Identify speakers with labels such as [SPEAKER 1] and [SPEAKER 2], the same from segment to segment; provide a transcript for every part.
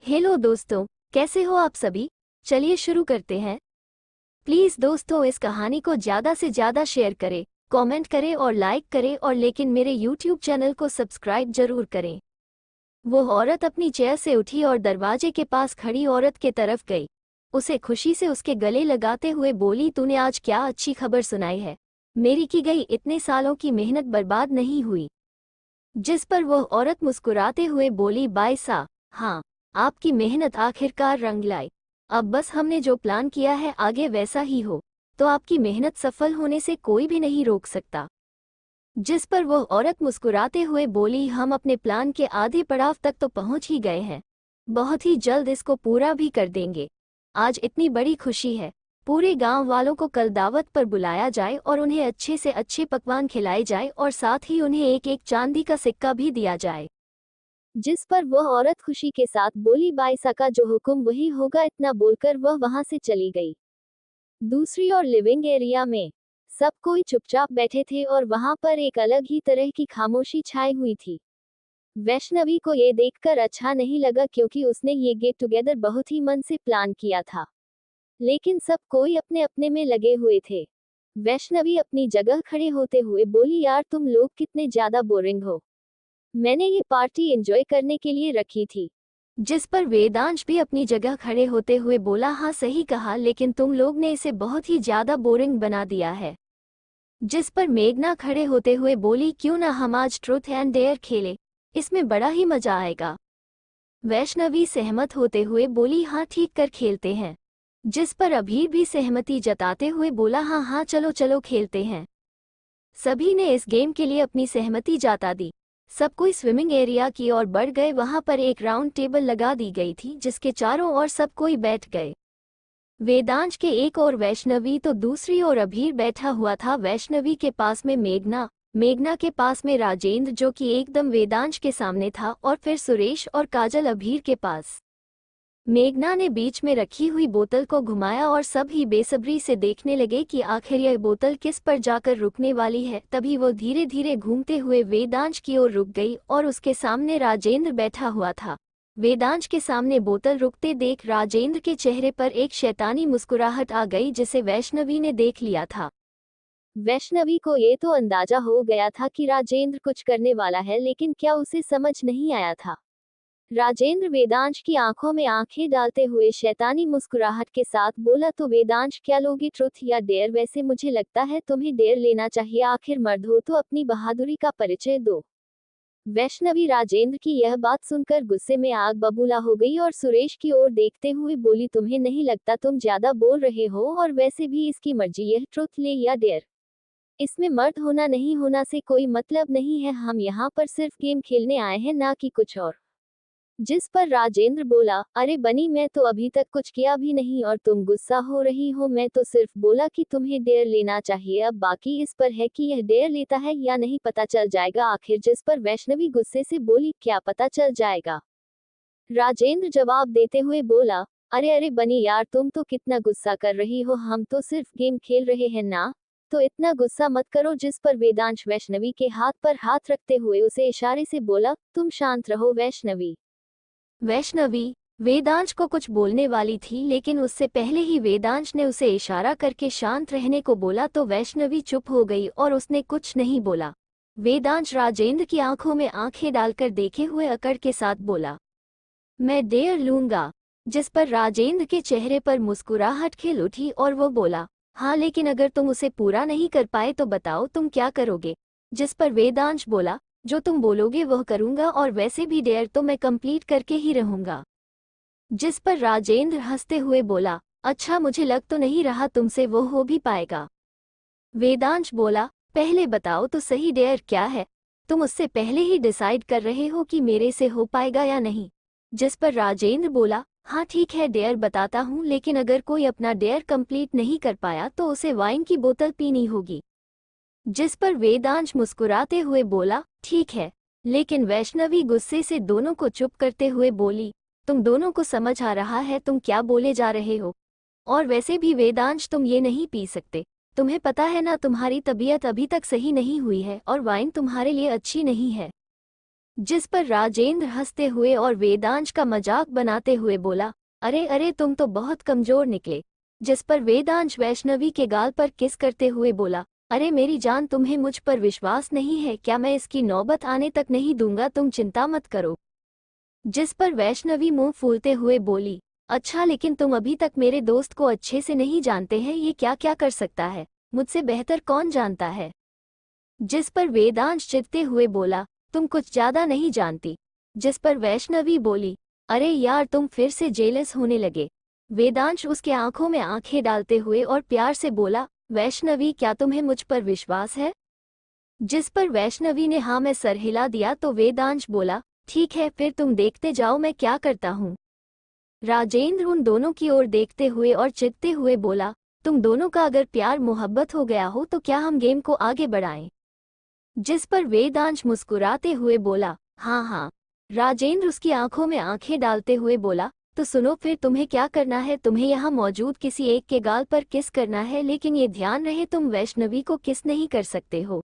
[SPEAKER 1] Hello दोस्तों, कैसे हो आप सभी। चलिए शुरू करते हैं। प्लीज़ दोस्तों, इस कहानी को ज़्यादा से ज़्यादा शेयर करें, कमेंट करें और लाइक करें और लेकिन मेरे यूट्यूब चैनल को सब्सक्राइब जरूर करें। वो औरत अपनी चेयर से उठी और दरवाजे के पास खड़ी औरत के तरफ गई। उसे खुशी से उसके गले लगाते हुए बोली, तूने आज क्या अच्छी खबर सुनाई है। मेरी की गई इतने सालों की मेहनत बर्बाद नहीं हुई। जिस पर वह औरत मुस्कुराते हुए बोली, बाई सा, हाँ, आपकी मेहनत आखिरकार रंग लाई। अब बस हमने जो प्लान किया है आगे वैसा ही हो, तो आपकी मेहनत सफल होने से कोई भी नहीं रोक सकता। जिस पर वह औरत मुस्कुराते हुए बोली, हम अपने प्लान के आधे पड़ाव तक तो पहुंच ही गए हैं। बहुत ही जल्द इसको पूरा भी कर देंगे। आज इतनी बड़ी खुशी है। पूरे गांव वालों को कल दावत पर बुलाया जाए और उन्हें अच्छे से अच्छे पकवान खिलाए जाए और साथ ही उन्हें एक एक चांदी का सिक्का भी दिया जाए। जिस पर वह औरत खुशी के साथ बोली, बाईसा का जो हुक्म वही होगा। इतना बोलकर वह वहां से चली गई। दूसरी ओर लिविंग एरिया में सब कोई चुपचाप बैठे थे और वहां पर एक अलग ही तरह की खामोशी छाई हुई थी। वैष्णवी को ये देखकर अच्छा नहीं लगा क्योंकि उसने ये गेट टुगेदर बहुत ही मन से प्लान किया था, लेकिन सब कोई अपने अपने में लगे हुए थे। वैष्णवी अपनी जगह खड़े होते हुए बोली, यार तुम लोग कितने ज्यादा बोरिंग हो। मैंने ये पार्टी एंजॉय करने के लिए रखी थी। जिस पर वेदांश भी अपनी जगह खड़े होते हुए बोला, हाँ सही कहा, लेकिन तुम लोग ने इसे बहुत ही ज्यादा बोरिंग बना दिया है। जिस पर मेघना खड़े होते हुए बोली, क्यों ना हम आज ट्रूथ एंड डेयर खेले, इसमें बड़ा ही मजा आएगा। वैष्णवी सहमत होते हुए बोली, हाँ ठीक कर खेलते हैं। जिस पर अभीर भी सहमति जताते हुए बोला, हाँ हाँ चलो चलो खेलते हैं। सभी ने इस गेम के लिए अपनी सहमति जता दी। सब कोई स्विमिंग एरिया की ओर बढ़ गए। वहां पर एक राउंड टेबल लगा दी गई थी जिसके चारों ओर सब कोई बैठ गए। वेदांश के एक ओर वैष्णवी तो दूसरी ओर अभीर बैठा हुआ था। वैष्णवी के पास में मेघना, मेघना के पास में राजेंद्र जो कि एकदम वेदांश के सामने था, और फिर सुरेश और काजल अभीर के पास। मेघना ने बीच में रखी हुई बोतल को घुमाया और सब ही बेसब्री से देखने लगे कि आखिर यह बोतल किस पर जाकर रुकने वाली है। तभी वो धीरे धीरे घूमते हुए वेदांश की ओर रुक गई और उसके सामने राजेंद्र बैठा हुआ था। वेदांश के सामने बोतल रुकते देख राजेंद्र के चेहरे पर एक शैतानी मुस्कुराहट आ गई जिसे वैष्णवी ने देख लिया था। वैष्णवी को ये तो अंदाजा हो गया था कि राजेंद्र कुछ करने वाला है, लेकिन क्या उसे समझ नहीं आया था। राजेंद्र वेदांश की आंखों में आंखें डालते हुए शैतानी मुस्कुराहट के साथ बोला, तो वेदांश क्या लोगे, ट्रुथ या डेयर। वैसे मुझे लगता है तुम्हें डेयर लेना चाहिए, आखिर मर्द हो तो अपनी बहादुरी का परिचय दो। वैष्णवी राजेंद्र की यह बात सुनकर गुस्से में आग बबूला हो गई और सुरेश की ओर देखते हुए बोली, तुम्हें नहीं लगता तुम ज्यादा बोल रहे हो, और वैसे भी इसकी मर्जी, यह ट्रुथ ले या डेयर। इसमें मर्द होना नहीं होना से कोई मतलब नहीं है, हम यहाँ पर सिर्फ गेम खेलने आए हैं, ना कि कुछ और। जिस पर राजेंद्र बोला, अरे बनी, मैं तो अभी तक कुछ किया भी नहीं और तुम गुस्सा हो रही हो। मैं तो सिर्फ बोला कि तुम्हें डेयर लेना चाहिए, अब बाकी इस पर है कि यह डेयर लेता है या नहीं, पता चल जाएगा आखिर। जिस पर वैष्णवी गुस्से से बोली, क्या पता चल जाएगा। राजेंद्र जवाब देते हुए बोला, अरे अरे बनी यार, तुम तो कितना गुस्सा कर रही हो, हम तो सिर्फ गेम खेल रहे हैं ना, तो इतना गुस्सा मत करो। जिस पर वेदांश वैष्णवी के हाथ पर हाथ रखते हुए उसे इशारे से बोला, तुम शांत रहो वैष्णवी। वैष्णवी वेदांश को कुछ बोलने वाली थी, लेकिन उससे पहले ही वेदांश ने उसे इशारा करके शांत रहने को बोला, तो वैष्णवी चुप हो गई और उसने कुछ नहीं बोला। वेदांश राजेंद्र की आंखों में आंखें डालकर देखे हुए अकड़ के साथ बोला, मैं डेयर लूंगा। जिस पर राजेंद्र के चेहरे पर मुस्कुराहट खिल उठी और वो बोला, हाँ लेकिन अगर तुम उसे पूरा नहीं कर पाए तो बताओ तुम क्या करोगे। जिस पर वेदांश बोला, जो तुम बोलोगे वह करूंगा, और वैसे भी डेयर तो मैं कंप्लीट करके ही रहूंगा। जिस पर राजेंद्र हंसते हुए बोला, अच्छा मुझे लग तो नहीं रहा तुमसे वो हो भी पाएगा। वेदांश बोला, पहले बताओ तो सही डेयर क्या है, तुम उससे पहले ही डिसाइड कर रहे हो कि मेरे से हो पाएगा या नहीं। जिस पर राजेंद्र बोला, हाँ ठीक है डेयर बताता हूँ, लेकिन अगर कोई अपना डेयर कंप्लीट नहीं कर पाया तो उसे वाइन की बोतल पीनी होगी। जिस पर वेदांश मुस्कुराते हुए बोला, ठीक है। लेकिन वैष्णवी गुस्से से दोनों को चुप करते हुए बोली, तुम दोनों को समझ आ रहा है तुम क्या बोले जा रहे हो, और वैसे भी वेदांश तुम ये नहीं पी सकते। तुम्हें पता है ना तुम्हारी तबीयत अभी तक सही नहीं हुई है और वाइन तुम्हारे लिए अच्छी नहीं है। जिस पर राजेंद्र हंसते हुए और वेदांश का मजाक बनाते हुए बोला, अरे अरे तुम तो बहुत कमजोर निकले। जिस पर वेदांश वैष्णवी के गाल पर किस करते हुए बोला, अरे मेरी जान तुम्हें मुझ पर विश्वास नहीं है क्या? मैं इसकी नौबत आने तक नहीं दूंगा, तुम चिंता मत करो। जिस पर वैष्णवी मुंह फूलते हुए बोली, अच्छा लेकिन तुम अभी तक मेरे दोस्त को अच्छे से नहीं जानते हैं, ये क्या क्या कर सकता है, मुझसे बेहतर कौन जानता है? जिस पर वेदांश चिढ़ते हुए बोला, तुम कुछ ज्यादा नहीं जानती। जिस पर वैष्णवी बोली, अरे यार तुम फिर से जेलस होने लगे। वेदांश उसके आंखों में आंखें डालते हुए और प्यार से बोला, वैष्णवी क्या तुम्हें मुझ पर विश्वास है? जिस पर वैष्णवी ने हाँ में सर हिला दिया तो वेदांश बोला, ठीक है फिर तुम देखते जाओ मैं क्या करता हूँ। राजेंद्र उन दोनों की ओर देखते हुए और चिढ़ते हुए बोला, तुम दोनों का अगर प्यार मोहब्बत हो गया हो तो क्या हम गेम को आगे बढ़ाएं? जिस पर वेदांश मुस्कुराते हुए बोला, हाँ हाँ। राजेंद्र उसकी आंखों में आंखें डालते हुए बोला, तो सुनो फिर तुम्हें क्या करना है, तुम्हें यहाँ मौजूद किसी एक के गाल पर किस करना है, लेकिन ये ध्यान रहे तुम वैष्णवी को किस नहीं कर सकते हो।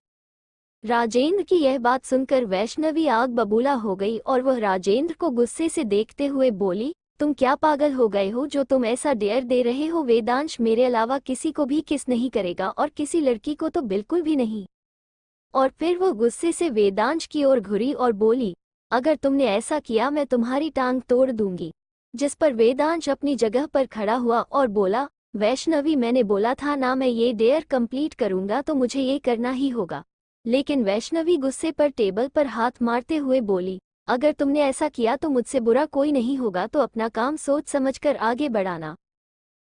[SPEAKER 1] राजेंद्र की यह बात सुनकर वैष्णवी आग बबूला हो गई और वह राजेंद्र को गुस्से से देखते हुए बोली, तुम क्या पागल हो गए हो जो तुम ऐसा डेयर दे रहे हो? वेदांश मेरे अलावा किसी को भी किस नहीं करेगा और किसी लड़की को तो बिल्कुल भी नहीं। और फिर वो गुस्से से वेदांश की ओर घुरी और बोली, अगर तुमने ऐसा किया मैं तुम्हारी टांग तोड़ दूंगी। जिस पर वेदांश अपनी जगह पर खड़ा हुआ और बोला, वैष्णवी मैंने बोला था ना मैं ये डेयर कंप्लीट करूंगा तो मुझे ये करना ही होगा। लेकिन वैष्णवी गुस्से पर टेबल पर हाथ मारते हुए बोली, अगर तुमने ऐसा किया तो मुझसे बुरा कोई नहीं होगा, तो अपना काम सोच समझकर आगे बढ़ाना।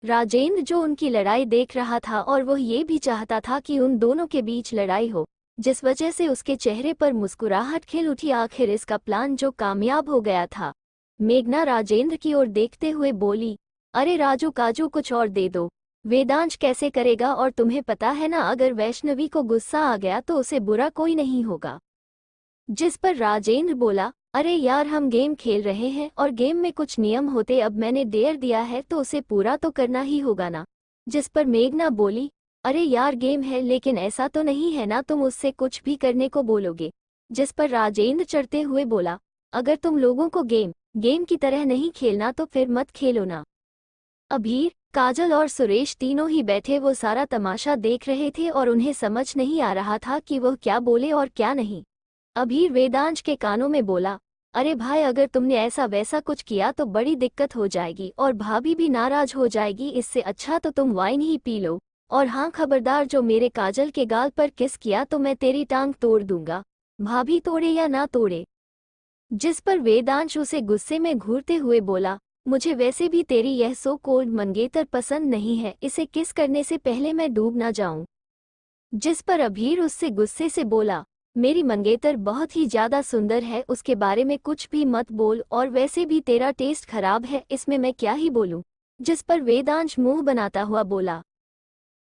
[SPEAKER 1] राजेंद्र जो उनकी लड़ाई देख रहा था और वह ये भी चाहता था कि उन दोनों के बीच लड़ाई हो, जिस वजह से उसके चेहरे पर मुस्कुराहट खिल उठी। आखिर इसका प्लान जो कामयाब हो गया था। मेघना राजेंद्र की ओर देखते हुए बोली, अरे राजू काजू कुछ और दे दो। वेदांश कैसे करेगा? और तुम्हें पता है ना अगर वैष्णवी को गुस्सा आ गया तो उसे बुरा कोई नहीं होगा। जिस पर राजेंद्र बोला, अरे यार हम गेम खेल रहे हैं और गेम में कुछ नियम होते, अब मैंने डेयर दिया है तो उसे पूरा तो करना ही होगा ना। जिस पर मेघना बोली, अरे यार गेम है लेकिन ऐसा तो नहीं है ना तुम उससे कुछ भी करने को बोलोगे। जिस पर राजेंद्र चढ़ते हुए बोला, अगर तुम लोगों को गेम की तरह नहीं खेलना तो फिर मत खेलो ना। अभीर, काजल और सुरेश तीनों ही बैठे वो सारा तमाशा देख रहे थे और उन्हें समझ नहीं आ रहा था कि वह क्या बोले और क्या नहीं। अभीर वेदांश के कानों में बोला, अरे भाई अगर तुमने ऐसा वैसा कुछ किया तो बड़ी दिक्कत हो जाएगी और भाभी भी नाराज हो जाएगी, इससे अच्छा तो तुम वाइन ही पी लो। और हाँ खबरदार जो मेरे काजल के गाल पर किस किया तो मैं तेरी टांग तोड़ दूंगा, भाभी तोड़े या ना तोड़े। जिस पर वेदांश उसे गुस्से में घूरते हुए बोला, मुझे वैसे भी तेरी यह सो कोल्ड मंगेतर पसंद नहीं है, इसे किस करने से पहले मैं डूब ना जाऊं। जिस पर अभीर उससे गुस्से से बोला, मेरी मंगेतर बहुत ही ज्यादा सुंदर है, उसके बारे में कुछ भी मत बोल, और वैसे भी तेरा टेस्ट खराब है, इसमें मैं क्या ही बोलूं। जिस पर वेदांश मुंह बनाता हुआ बोला,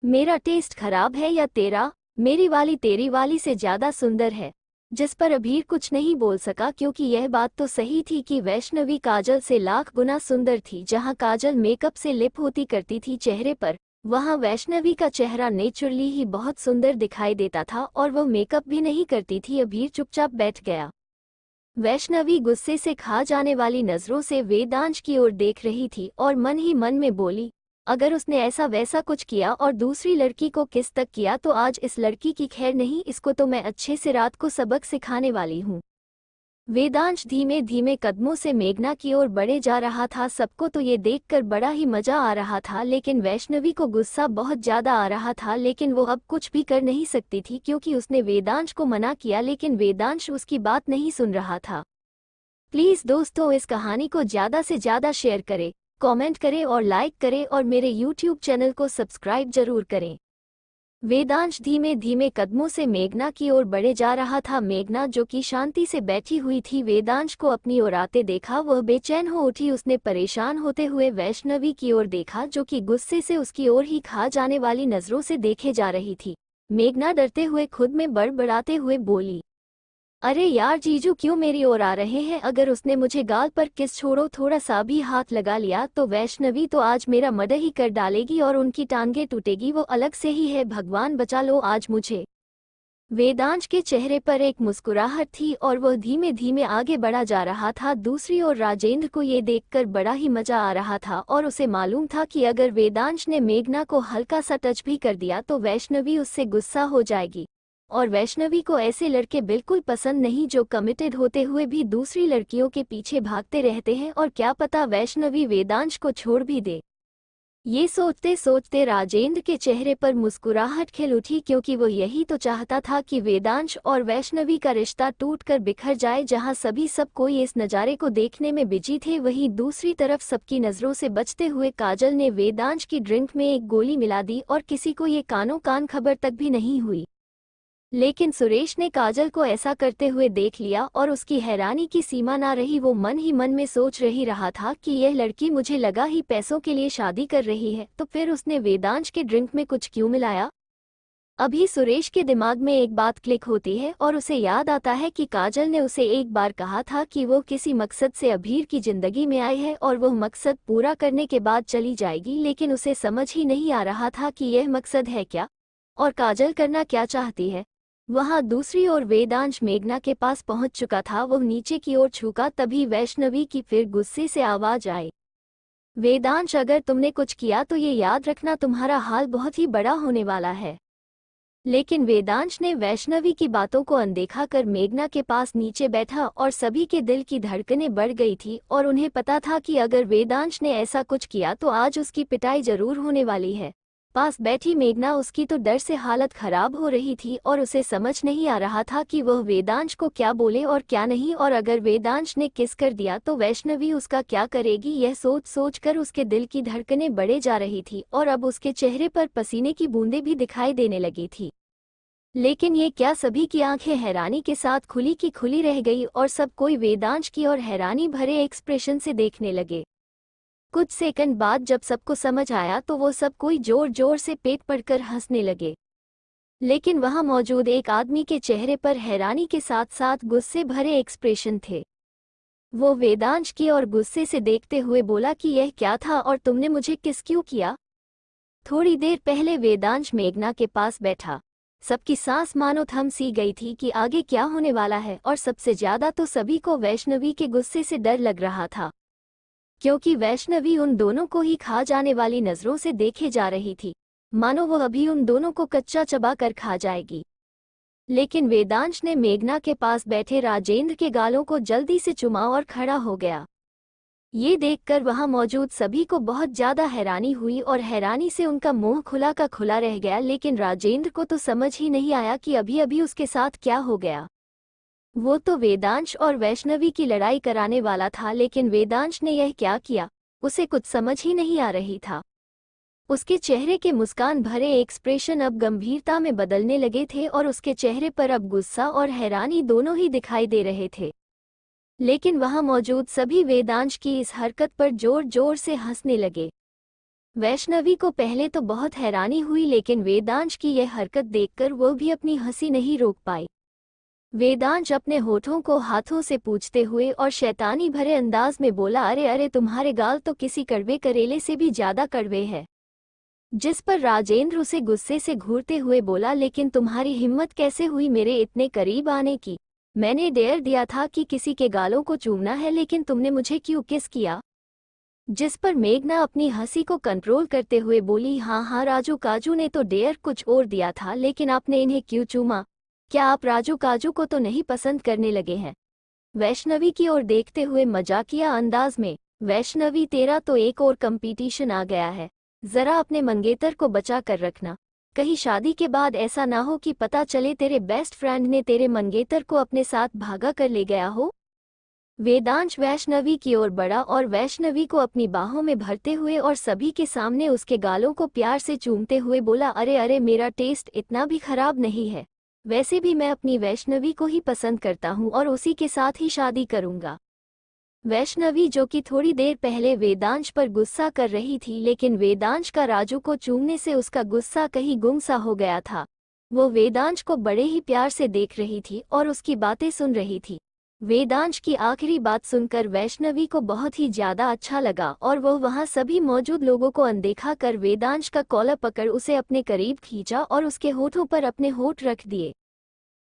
[SPEAKER 1] मेरा टेस्ट खराब है या तेरा? मेरी वाली तेरी वाली से ज्यादा सुंदर है। जिस पर अभीर कुछ नहीं बोल सका क्योंकि यह बात तो सही थी कि वैष्णवी काजल से लाख गुना सुंदर थी। जहां काजल मेकअप से लिप होती करती थी चेहरे पर, वहां वैष्णवी का चेहरा नेचुरली ही बहुत सुंदर दिखाई देता था और वह मेकअप भी नहीं करती थी। अभीर चुपचाप बैठ गया। वैष्णवी गुस्से से खा जाने वाली नजरों से वेदांश की ओर देख रही थी और मन ही मन में बोली, अगर उसने ऐसा वैसा कुछ किया और दूसरी लड़की को किस तक किया तो आज इस लड़की की खैर नहीं, इसको तो मैं अच्छे से रात को सबक सिखाने वाली हूँ। वेदांश धीमे धीमे कदमों से मेघना की ओर बढ़े जा रहा था। सबको तो ये देखकर बड़ा ही मजा आ रहा था, लेकिन वैष्णवी को गुस्सा बहुत ज्यादा आ रहा था। लेकिन वो अब कुछ भी कर नहीं सकती थी क्योंकि उसने वेदांश को मना किया, लेकिन वेदांश उसकी बात नहीं सुन रहा था। प्लीज दोस्तों इस कहानी को ज्यादा से ज्यादा शेयर करें, कमेंट करें और लाइक करें और मेरे YouTube चैनल को सब्सक्राइब जरूर करें। वेदांश धीमे धीमे कदमों से मेघना की ओर बढ़े जा रहा था। मेघना जो कि शांति से बैठी हुई थी, वेदांश को अपनी ओर आते देखा वह बेचैन हो उठी। उसने परेशान होते हुए वैष्णवी की ओर देखा जो कि गुस्से से उसकी ओर ही खा जाने वाली नजरों से देखे जा रही थी। मेघना डरते हुए खुद में बड़बड़ाते हुए बोली, अरे यार जीजू क्यों मेरी ओर आ रहे हैं? अगर उसने मुझे गाल पर किस छोड़ो थोड़ा सा भी हाथ लगा लिया तो वैष्णवी तो आज मेरा मर्डर ही कर डालेगी और उनकी टांगें टूटेगी, वो अलग से ही है। भगवान बचा लो आज मुझे। वेदांश के चेहरे पर एक मुस्कुराहट थी और वह धीमे धीमे आगे बढ़ा जा रहा था। दूसरी ओर राजेंद्र को ये देखकर बड़ा ही मजा आ रहा था और उसे मालूम था कि अगर वेदांश ने मेघना को हल्का सा टच भी कर दिया तो वैष्णवी उससे गुस्सा हो जाएगी। और वैष्णवी को ऐसे लड़के बिल्कुल पसंद नहीं जो कमिटेड होते हुए भी दूसरी लड़कियों के पीछे भागते रहते हैं, और क्या पता वैष्णवी वेदांश को छोड़ भी दे। ये सोचते सोचते राजेंद्र के चेहरे पर मुस्कुराहट खिल उठी, क्योंकि वो यही तो चाहता था कि वेदांश और वैष्णवी का रिश्ता टूटकर बिखर जाए। जहां सभी सब कोई इस नज़ारे को देखने में बिजी थे, वहीं दूसरी तरफ सबकी नज़रों से बचते हुए काजल ने वेदांश की ड्रिंक में एक गोली मिला दी और किसी को ये कानों कान खबर तक भी नहीं हुई। लेकिन सुरेश ने काजल को ऐसा करते हुए देख लिया और उसकी हैरानी की सीमा ना रही। वो मन ही मन में सोच रही रहा था कि यह लड़की मुझे लगा ही पैसों के लिए शादी कर रही है, तो फिर उसने वेदांश के ड्रिंक में कुछ क्यों मिलाया। अभी सुरेश के दिमाग में एक बात क्लिक होती है और उसे याद आता है कि काजल ने उसे एक बार कहा था कि वो किसी मकसद से अभीर की जिंदगी में आई है और वह मकसद पूरा करने के बाद चली जाएगी, लेकिन उसे समझ ही नहीं आ रहा था कि यह मकसद है क्या और काजल करना क्या चाहती है। वहां दूसरी ओर वेदांश मेघना के पास पहुंच चुका था। वह नीचे की ओर झुका, तभी वैष्णवी की फिर गुस्से से आवाज आई, वेदांश अगर तुमने कुछ किया तो ये याद रखना तुम्हारा हाल बहुत ही बड़ा होने वाला है। लेकिन वेदांश ने वैष्णवी की बातों को अनदेखा कर मेघना के पास नीचे बैठा और सभी के दिल की धड़कनें बढ़ गई थी और उन्हें पता था कि अगर वेदांश ने ऐसा कुछ किया तो आज उसकी पिटाई जरूर होने वाली है। पास बैठी मेघना, उसकी तो डर से हालत खराब हो रही थी और उसे समझ नहीं आ रहा था कि वह वेदांश को क्या बोले और क्या नहीं, और अगर वेदांश ने किस कर दिया तो वैष्णवी उसका क्या करेगी। यह सोच सोच कर उसके दिल की धड़कनें बढ़े जा रही थी और अब उसके चेहरे पर पसीने की बूंदें भी दिखाई देने लगी थी। लेकिन ये क्या, सभी की आंखें हैरानी के साथ खुली की खुली रह गई और सब कोई वेदांश की और हैरानी भरे एक्सप्रेशन से देखने लगे। कुछ सेकंड बाद जब सबको समझ आया तो वो सब कोई जोर जोर से पेट पड़कर हंसने लगे। लेकिन वहां मौजूद एक आदमी के चेहरे पर हैरानी के साथ साथ गुस्से भरे एक्सप्रेशन थे। वो वेदांश की और गुस्से से देखते हुए बोला कि यह क्या था और तुमने मुझे किस क्यों किया। थोड़ी देर पहले वेदांश मेघना के पास बैठा। सबकी सांस मानो थम सी गई थी कि आगे क्या होने वाला है, और सबसे ज्यादा तो सभी को वैष्णवी के गुस्से से डर लग रहा था, क्योंकि वैष्णवी उन दोनों को ही खा जाने वाली नजरों से देखे जा रही थी, मानो वो अभी उन दोनों को कच्चा चबा कर खा जाएगी। लेकिन वेदांश ने मेघना के पास बैठे राजेंद्र के गालों को जल्दी से चुमा और खड़ा हो गया। ये देखकर वहां मौजूद सभी को बहुत ज्यादा हैरानी हुई और हैरानी से उनका मुंह खुला का खुला रह गया। लेकिन राजेंद्र को तो समझ ही नहीं आया कि अभी अभी उसके साथ क्या हो गया। वो तो वेदांश और वैष्णवी की लड़ाई कराने वाला था, लेकिन वेदांश ने यह क्या किया, उसे कुछ समझ ही नहीं आ रही था। उसके चेहरे के मुस्कान भरे एक्सप्रेशन अब गंभीरता में बदलने लगे थे और उसके चेहरे पर अब गुस्सा और हैरानी दोनों ही दिखाई दे रहे थे। लेकिन वहां मौजूद सभी वेदांश की इस हरकत पर जोर जोर से हंसने लगे। वैष्णवी को पहले तो बहुत हैरानी हुई, लेकिन वेदांश की यह हरकत देखकर वो भी अपनी हंसी नहीं रोक पाई। वेदांश अपने होठों को हाथों से पूछते हुए और शैतानी भरे अंदाज में बोला, अरे अरे तुम्हारे गाल तो किसी कड़वे करेले से भी ज्यादा कड़वे हैं। जिस पर राजेंद्र उसे गुस्से से घूरते हुए बोला, लेकिन तुम्हारी हिम्मत कैसे हुई मेरे इतने करीब आने की। मैंने डेयर दिया था कि किसी के गालों को चूमना है, लेकिन तुमने मुझे क्यों किस किया। जिस पर मेघना अपनी हंसी को कंट्रोल करते हुए बोली, हाँ हाँ राजू काजू ने तो डेयर कुछ और दिया था, लेकिन आपने इन्हें क्यों चूमा। क्या आप राजू काजू को तो नहीं पसंद करने लगे हैं। वैष्णवी की ओर देखते हुए मजाकिया अंदाज में, वैष्णवी तेरा तो एक और कंपटीशन आ गया है, जरा अपने मंगेतर को बचा कर रखना। कहीं शादी के बाद ऐसा ना हो कि पता चले तेरे बेस्ट फ्रेंड ने तेरे मंगेतर को अपने साथ भागा कर ले गया हो। वेदांश वैष्णवी की ओर बढ़ा और वैष्णवी को अपनी बाहों में भरते हुए और सभी के सामने उसके गालों को प्यार से चूमते हुए बोला, अरे अरे मेरा टेस्ट इतना भी खराब नहीं है। वैसे भी मैं अपनी वैष्णवी को ही पसंद करता हूँ और उसी के साथ ही शादी करूंगा। वैष्णवी, जो कि थोड़ी देर पहले वेदांश पर गुस्सा कर रही थी, लेकिन वेदांश का राजू को चूमने से उसका गुस्सा कहीं गुम सा हो गया था। वो वेदांश को बड़े ही प्यार से देख रही थी और उसकी बातें सुन रही थी। वेदांश की आखिरी बात सुनकर वैष्णवी को बहुत ही ज्यादा अच्छा लगा और वह वहां सभी मौजूद लोगों को अनदेखा कर वेदांश का कॉलर पकड़ उसे अपने करीब खींचा और उसके होठों पर अपने होठ रख दिए।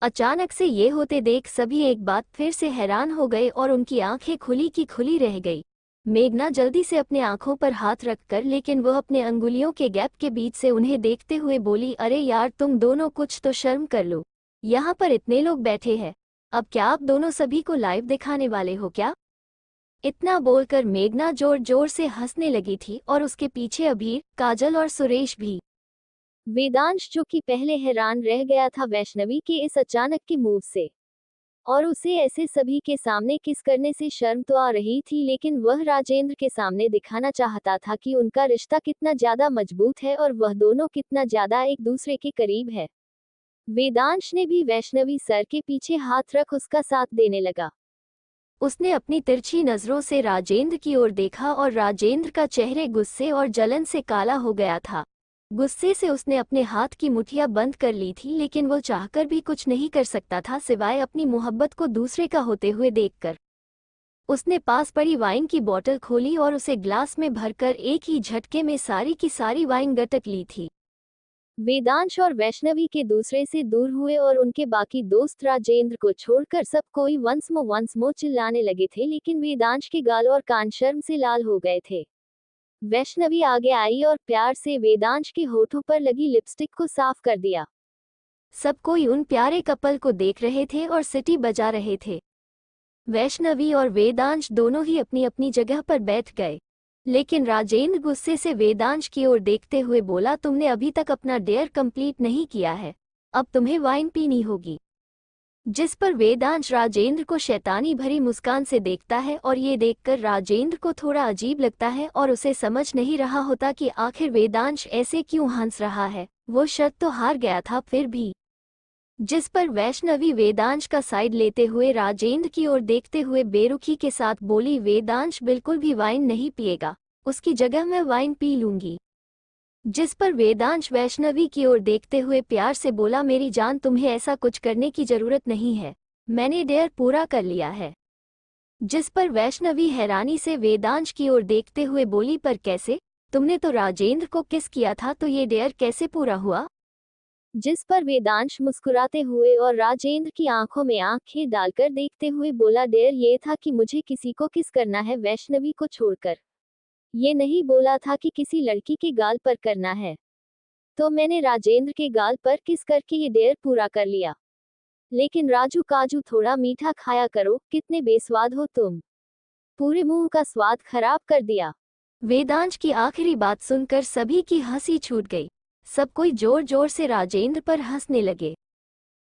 [SPEAKER 1] अचानक से ये होते देख सभी एक बार फिर से हैरान हो गए और उनकी आंखें खुली की खुली रह गई। मेघना जल्दी से अपने आंखों पर हाथ रखकर, लेकिन वह अपने अंगुलियों के गैप के बीच से उन्हें देखते हुए बोली, अरे यार तुम दोनों कुछ तो शर्म कर लो, यहाँ पर इतने लोग बैठे हैं, अब क्या आप दोनों सभी को लाइव दिखाने वाले हो क्या? इतना बोलकर मेघना जोर जोर से हंसने लगी थी और उसके पीछे अभीर, काजल और सुरेश भी। वेदांश, जो कि पहले हैरान रह गया था वैष्णवी के इस अचानक के मूव से, और उसे ऐसे सभी के सामने किस करने से शर्म तो आ रही थी, लेकिन वह राजेंद्र के सामने दिखाना चाहता था कि उनका रिश्ता कितना ज्यादा मजबूत है और वह दोनों कितना ज्यादा एक दूसरे के करीब है। वेदांश ने भी वैष्णवी सर के पीछे हाथ रख उसका साथ देने लगा। उसने अपनी तिरछी नजरों से राजेंद्र की ओर देखा और राजेंद्र का चेहरे गुस्से और जलन से काला हो गया था। गुस्से से उसने अपने हाथ की मुठ्ठियां बंद कर ली थी, लेकिन वो चाहकर भी कुछ नहीं कर सकता था सिवाय अपनी मोहब्बत को दूसरे का होते हुए देखकर। उसने पास पड़ी वाइन की बोतल खोली और उसे ग्लास में भरकर एक ही झटके में सारी की सारी वाइन गटक ली थी। वेदांश और वैष्णवी के दूसरे से दूर हुए और उनके बाकी दोस्त राजेंद्र को छोड़कर सब कोई वंस मो चिल्लाने लगे थे, लेकिन वेदांश के गाल और कान शर्म से लाल हो गए थे। वैष्णवी आगे आई और प्यार से वेदांश के होठों पर लगी लिपस्टिक को साफ कर दिया। सब कोई उन प्यारे कपल को देख रहे थे और सीटी बजा रहे थे। वैष्णवी और वेदांश दोनों ही अपनी अपनी जगह पर बैठ गए, लेकिन राजेंद्र गुस्से से वेदांश की ओर देखते हुए बोला, तुमने अभी तक अपना डेयर कंप्लीट नहीं किया है, अब तुम्हें वाइन पीनी होगी। जिस पर वेदांश राजेंद्र को शैतानी भरी मुस्कान से देखता है और ये देखकर राजेंद्र को थोड़ा अजीब लगता है और उसे समझ नहीं रहा होता कि आखिर वेदांश ऐसे क्यों हंस रहा है। वो शर्त तो हार गया था फिर भी। जिस पर वैष्णवी वेदांश का साइड लेते हुए राजेंद्र की ओर देखते हुए बेरुखी के साथ बोली, वेदांश बिल्कुल भी वाइन नहीं पिएगा, उसकी जगह मैं वाइन पी लूंगी। जिस पर वेदांश वैष्णवी की ओर देखते हुए प्यार से बोला, मेरी जान तुम्हें ऐसा कुछ करने की जरूरत नहीं है, मैंने डेयर पूरा कर लिया है। जिस पर वैष्णवी हैरानी से वेदांश की ओर देखते हुए बोली, पर कैसे, तुमने तो राजेंद्र को किस किया था, तो ये डेयर कैसे पूरा हुआ? जिस पर वेदांश मुस्कुराते हुए और राजेंद्र की आंखों में आंखें डालकर देखते हुए बोला, डेयर ये था कि मुझे किसी को किस करना है वैष्णवी को छोड़कर, ये नहीं बोला था कि किसी लड़की के गाल पर करना है। तो मैंने राजेंद्र के गाल पर किस करके ये डेयर पूरा कर लिया। लेकिन राजू काजू थोड़ा मीठा खाया करो, कितने बेस्वाद हो तुम, पूरे मुंह का स्वाद खराब कर दिया। वेदांश की आखिरी बात सुनकर सभी की हंसी छूट गई। सब कोई जोर जोर से राजेंद्र पर हंसने लगे।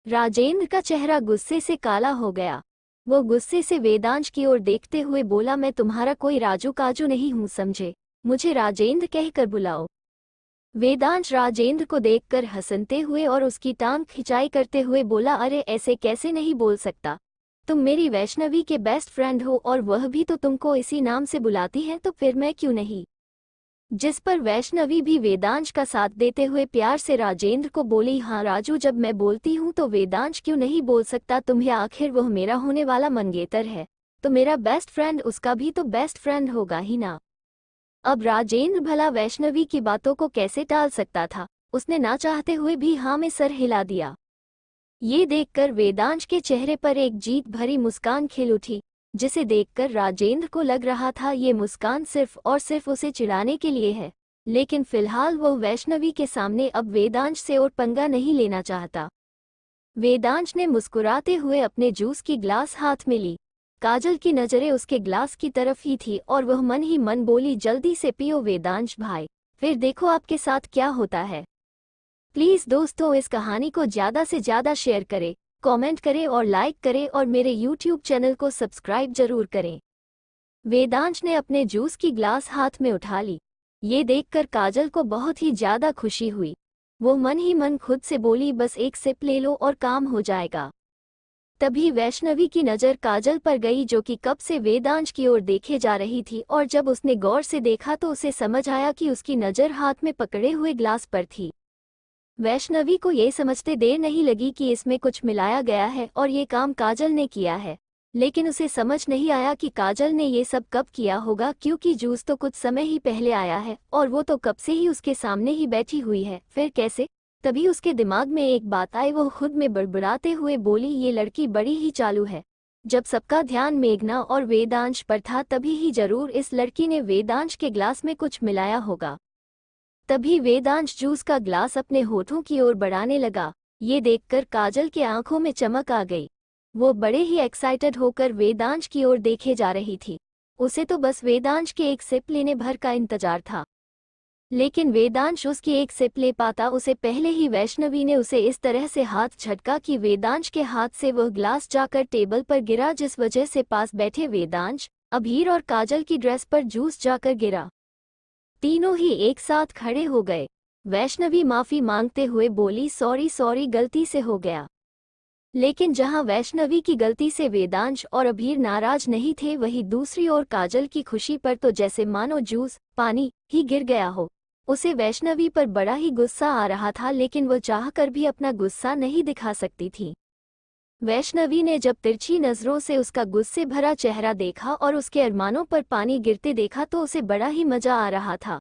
[SPEAKER 1] राजेंद्र का चेहरा गुस्से से काला हो गया। वो गुस्से से वेदांश की ओर देखते हुए बोला, मैं तुम्हारा कोई राजू काजू नहीं हूं, समझे, मुझे राजेंद्र कहकर बुलाओ। वेदांश राजेंद्र को देखकर हंसते हुए और उसकी टांग खिंचाई करते हुए बोला, अरे ऐसे कैसे नहीं बोल सकता, तुम मेरी वैष्णवी के बेस्ट फ्रेंड हो और वह भी तो तुमको इसी नाम से बुलाती है, तो फिर मैं क्यों नहीं। जिस पर वैष्णवी भी वेदांश का साथ देते हुए प्यार से राजेंद्र को बोली, हाँ राजू, जब मैं बोलती हूँ तो वेदांश क्यों नहीं बोल सकता, तुम्हें आखिर वह मेरा होने वाला मंगेतर है, तो मेरा बेस्ट फ्रेंड उसका भी तो बेस्ट फ्रेंड होगा ही ना। अब राजेंद्र भला वैष्णवी की बातों को कैसे टाल सकता था, उसने ना चाहते हुए भी हाँ में सर हिला दिया। ये देखकर वेदांश के चेहरे पर एक जीत भरी मुस्कान खिल उठी, जिसे देखकर राजेंद्र को लग रहा था ये मुस्कान सिर्फ और सिर्फ उसे चिढ़ाने के लिए है, लेकिन फिलहाल वो वैष्णवी के सामने अब वेदांश से और पंगा नहीं लेना चाहता। वेदांश ने मुस्कुराते हुए अपने जूस की ग्लास हाथ में ली। काजल की नजरें उसके ग्लास की तरफ ही थी और वह मन ही मन बोली, जल्दी से पियो वेदांश भाई, फिर देखो आपके साथ क्या होता है। प्लीज दोस्तों, इस कहानी को ज्यादा से ज्यादा शेयर करें, कमेंट करें और लाइक करें और मेरे YouTube चैनल को सब्सक्राइब जरूर करें। वेदांश ने अपने जूस की ग्लास हाथ में उठा ली। ये देखकर काजल को बहुत ही ज्यादा खुशी हुई। वो मन ही मन खुद से बोली, बस एक सिप ले लो और काम हो जाएगा। तभी वैष्णवी की नज़र काजल पर गई, जो कि कब से वेदांश की ओर देखे जा रही थी, और जब उसने गौर से देखा तो उसे समझ आया कि उसकी नज़र हाथ में पकड़े हुए ग्लास पर थी। वैष्णवी को ये समझते देर नहीं लगी कि इसमें कुछ मिलाया गया है और ये काम काजल ने किया है, लेकिन उसे समझ नहीं आया कि काजल ने ये सब कब किया होगा, क्योंकि जूस तो कुछ समय ही पहले आया है और वो तो कब से ही उसके सामने ही बैठी हुई है, फिर कैसे। तभी उसके दिमाग में एक बात आई। वो खुद में बड़बड़ाते हुए बोली, ये लड़की बड़ी ही चालू है। जब सबका ध्यान मेघना और वेदांश पर था तभी ही जरूर इस लड़की ने वेदांश के ग्लास में कुछ मिलाया होगा। तभी वेदांश जूस का ग्लास अपने होठों की ओर बढ़ाने लगा। ये देखकर काजल की आंखों में चमक आ गई। वो बड़े ही एक्साइटेड होकर वेदांश की ओर देखे जा रही थी। उसे तो बस वेदांश के एक सिप लेने भर का इंतजार था, लेकिन वेदांश उसकी एक सिप ले पाता उसे पहले ही वैष्णवी ने उसे इस तरह से हाथ झटका कि वेदांश के हाथ से वह ग्लास जाकर टेबल पर गिरा, जिस वजह से पास बैठे वेदांश, अभीर और काजल की ड्रेस पर जूस जाकर गिरा। तीनों ही एक साथ खड़े हो गए। वैष्णवी माफी मांगते हुए बोली, सॉरी सॉरी, गलती से हो गया। लेकिन जहां वैष्णवी की गलती से वेदांश और अभीर नाराज नहीं थे, वहीं दूसरी ओर काजल की खुशी पर तो जैसे मानो जूस पानी ही गिर गया हो। उसे वैष्णवी पर बड़ा ही गुस्सा आ रहा था, लेकिन वो चाहकर भी अपना गुस्सा नहीं दिखा सकती थी। वैष्णवी ने जब तिरछी नजरों से उसका गुस्से भरा चेहरा देखा और उसके अरमानों पर पानी गिरते देखा तो उसे बड़ा ही मजा आ रहा था।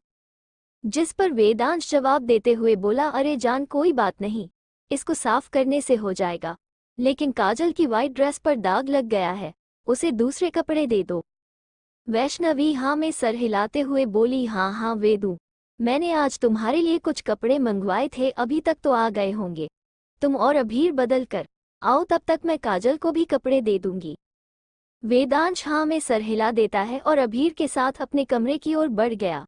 [SPEAKER 1] जिस पर वेदांश जवाब देते हुए बोला, अरे जान, कोई बात नहीं, इसको साफ करने से हो जाएगा। लेकिन काजल की वाइट ड्रेस पर दाग लग गया है, उसे दूसरे कपड़े दे दो। वैष्णवी हाँ में सर हिलाते हुए बोली, हाँ हाँ वेदू, मैंने आज तुम्हारे लिए कुछ कपड़े मंगवाए थे, अभी तक तो आ गए होंगे। तुम और अभीर बदल कर आओ, तब तक मैं काजल को भी कपड़े दे दूंगी। वेदांश हाँ में सर हिला देता है और अभीर के साथ अपने कमरे की ओर बढ़ गया।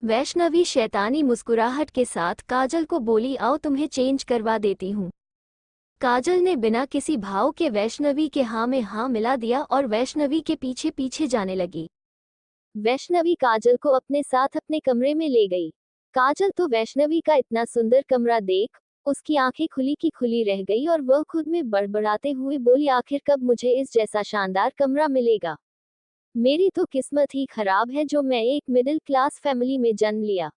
[SPEAKER 1] वैष्णवी शैतानी मुस्कुराहट के साथ काजल को बोली, आओ तुम्हें चेंज करवा देती हूँ। काजल ने बिना किसी भाव के वैष्णवी के हाँ में हाँ मिला दिया और वैष्णवी के पीछे पीछे जाने लगी। वैष्णवी काजल को अपने साथ अपने कमरे में ले गई। काजल तो वैष्णवी का इतना सुंदर कमरा देख उसकी आंखें खुली की खुली रह गई और वह खुद में बड़बड़ाते हुए बोली, आखिर कब मुझे इस जैसा शानदार कमरा मिलेगा। मेरी तो किस्मत ही खराब है जो मैं एक मिडिल क्लास फैमिली में जन्म लिया।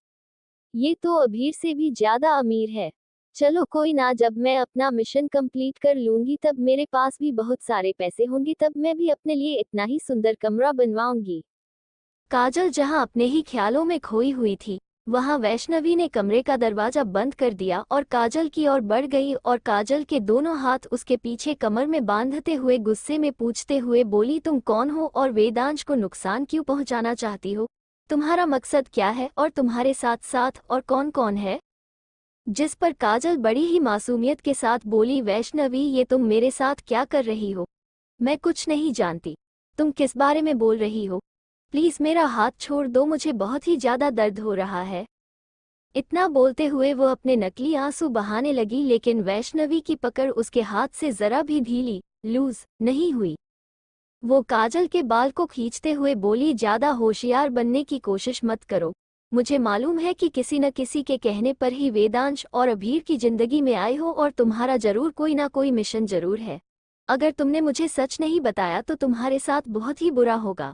[SPEAKER 1] ये तो अभीर से भी ज्यादा अमीर है। चलो कोई ना, जब मैं अपना मिशन कंप्लीट कर लूंगी तब मेरे पास भी बहुत सारे पैसे होंगे, तब मैं भी अपने लिए इतना ही सुंदर कमरा बनवाऊंगी। काजल जहां अपने ही ख्यालों में खोई हुई थी, वहां वैष्णवी ने कमरे का दरवाजा बंद कर दिया और काजल की ओर बढ़ गई और काजल के दोनों हाथ उसके पीछे कमर में बांधते हुए गुस्से में पूछते हुए बोली, तुम कौन हो और वेदांश को नुकसान क्यों पहुंचाना चाहती हो? तुम्हारा मकसद क्या है और तुम्हारे साथ साथ और कौन कौन है? जिस पर काजल बड़ी ही मासूमियत के साथ बोली, वैष्णवी, ये तुम मेरे साथ क्या कर रही हो? मैं कुछ नहीं जानती। तुम किस बारे में बोल रही हो? प्लीज मेरा हाथ छोड़ दो, मुझे बहुत ही ज्यादा दर्द हो रहा है। इतना बोलते हुए वो अपने नकली आंसू बहाने लगी, लेकिन वैष्णवी की पकड़ उसके हाथ से जरा भी ढीली लूज नहीं हुई। वो काजल के बाल को खींचते हुए बोली, ज्यादा होशियार बनने की कोशिश मत करो। मुझे मालूम है कि किसी न किसी के कहने पर ही वेदांश और अभीर की जिंदगी में आए हो और तुम्हारा जरूर कोई ना कोई मिशन जरूर है। अगर तुमने मुझे सच नहीं बताया तो तुम्हारे साथ बहुत ही बुरा होगा।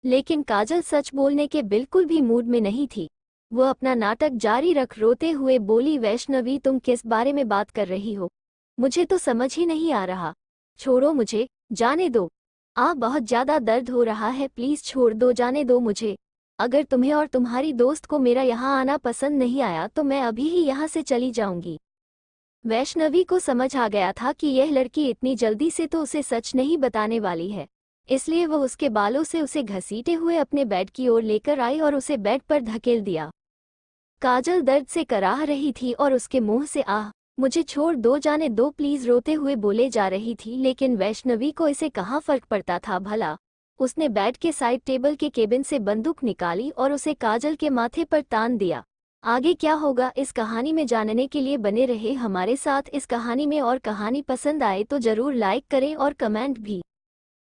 [SPEAKER 1] लेकिन काजल सच बोलने के बिल्कुल भी मूड में नहीं थी। वो अपना नाटक जारी रख रोते हुए बोली, वैष्णवी, तुम किस बारे में बात कर रही हो? मुझे तो समझ ही नहीं आ रहा। छोड़ो मुझे, जाने दो। बहुत ज्यादा दर्द हो रहा है, प्लीज छोड़ दो, जाने दो मुझे। अगर तुम्हें और तुम्हारी दोस्त को मेरा यहाँ आना पसंद नहीं आया तो मैं अभी ही यहाँ से चली जाऊंगी। वैष्णवी को समझ आ गया था कि यह लड़की इतनी जल्दी से तो उसे सच नहीं बताने वाली है, इसलिए वह उसके बालों से उसे घसीटे हुए अपने बेड की ओर लेकर आई और उसे बेड पर धकेल दिया। काजल दर्द से कराह रही थी और उसके मुंह से मुझे छोड़ दो, जाने दो प्लीज, रोते हुए बोले जा रही थी। लेकिन वैष्णवी को इसे कहाँ फर्क पड़ता था भला। उसने बेड के साइड टेबल के केबिन से बंदूक निकाली और उसे काजल के माथे पर तान दिया। आगे क्या होगा इस कहानी में जानने के लिए बने रहे हमारे साथ इस कहानी में। और कहानी पसंद आए तो जरूर लाइक करें और कमेंट भी।